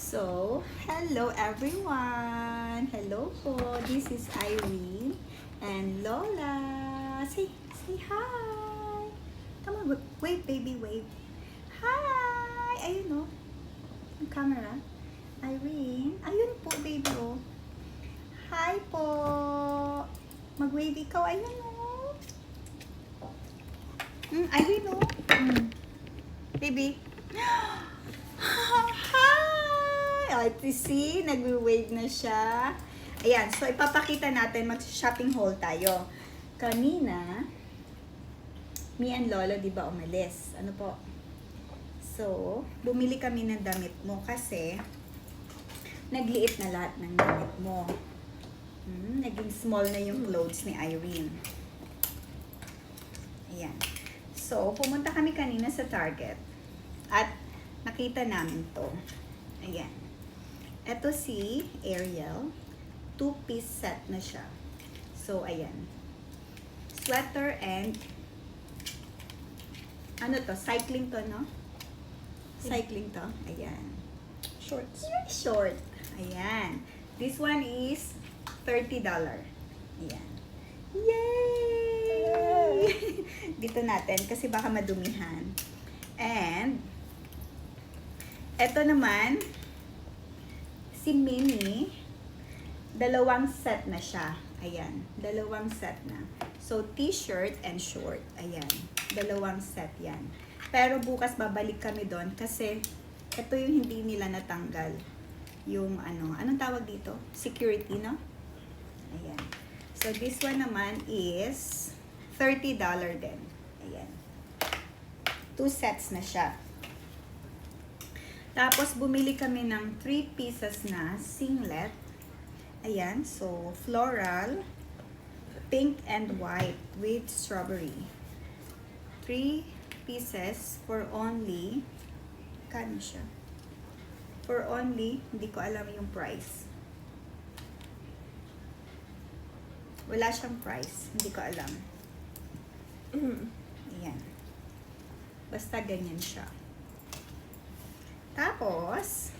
So, hello everyone! Hello po! This is Irene and Lola. Say hi! Come on, wave baby, wave. Hi! Ayun o. Yung camera. Irene. Ayun po baby o. Hi po! Mag-wave ikaw. Ayun o. Irene o. Baby. Hi! See, nag-wave na siya. Ayan, so ipapakita natin, mag-shopping haul tayo. Kanina, me and Lolo, di ba, umalis? Ano po? So, bumili kami ng damit mo kasi nagliit na lahat ng damit mo. Naging small na yung clothes ni Irene. Ayan. So, pumunta kami kanina sa Target. At nakita namin to. Ayan. Ito si Ariel. 2-piece set na siya. So, ayan. Sweater and ano to? Cycling to, no? Cycling to. Ayan. Shorts. Very short. Ayan. This one is $30. Ayan. Yay! Dito natin kasi baka madumihan. And eto naman si Minnie, dalawang set na siya. Ayan, dalawang set na. So, t-shirt and short. Ayan, dalawang set yan. Pero bukas babalik kami doon kasi ito yung hindi nila natanggal. Yung anong tawag dito? Security, no? Ayan. So, this one naman is $30 din. Ayan. 2 sets na siya. Tapos, bumili kami ng 3 pieces na singlet. Ayan. So, floral, pink and white with strawberry. 3 pieces for only, kano siya? For only, hindi ko alam yung price. Wala siyang price. Hindi ko alam. Ayan. Basta ganyan siya. Tapos,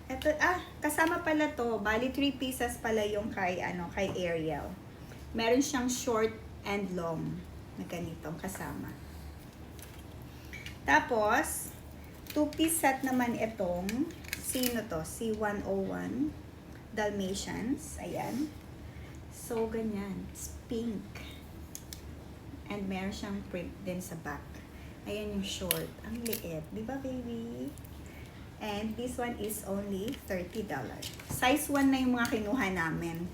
eto, kasama pala to. Bali, 3 pieces pala yung kay Ariel. Meron siyang short and long na ganitong kasama. Tapos, 2-piece set naman itong, sino to? Si 101 Dalmatians. Ayan. So, ganyan. It's pink. And meron siyang print din sa back. Ayan yung short. Ang liit. Diba, baby? And this one is only $30. Size 1 na yung mga kinuha namin.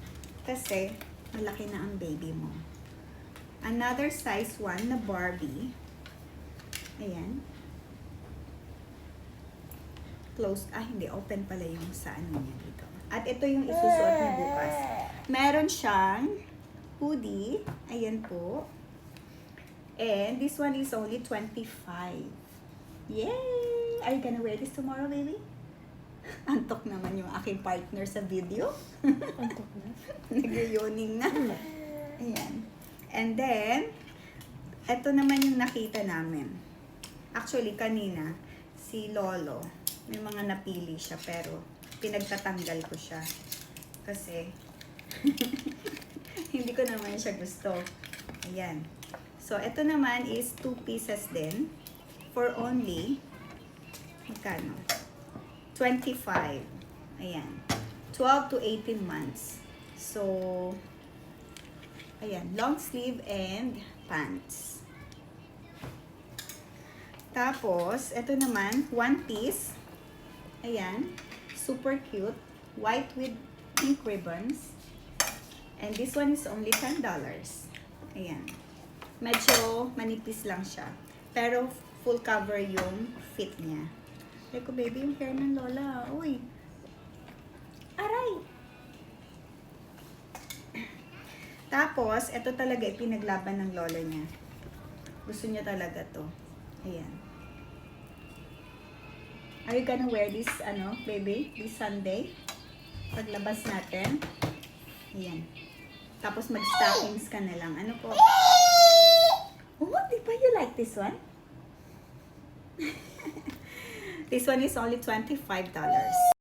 Kasi, malaki na ang baby mo. Another size 1 na Barbie. Ayan. Closed. Hindi. Open pala yung sa ano niya dito. At ito yung isusuot niya bukas. Meron siyang hoodie. Ayan po. And this one is only $25. Yay! Are you gonna wear this tomorrow, baby? Antok naman yung aking partner sa video. Antok na. Nag-yawning na. Ayan. And then, ito naman yung nakita namin. Actually, kanina, si Lolo, may mga napili siya, pero pinagtatanggal ko siya. Kasi, hindi ko naman siya gusto. Ayan. So, ito naman is 2 pieces din for only, magkano? $25. Ayan. 12 to 18 months. So, ayan. Long sleeve and pants. Tapos, ito naman, 1 piece. Ayan. Super cute. White with pink ribbons. And this one is only $10. Ayan. Medyo manipis lang siya. Pero full cover yung fit niya. Eko baby, yung hair ng Lola. Uy. Aray! Tapos, ito talaga ipinaglaban ng Lola niya. Gusto niya talaga to. Ayan. Are you gonna wear this, baby? This Sunday? Paglabas natin. Ayan. Tapos mag-stockings ka na lang. Ano po? Oh, di ba you like this one? This one is only $25.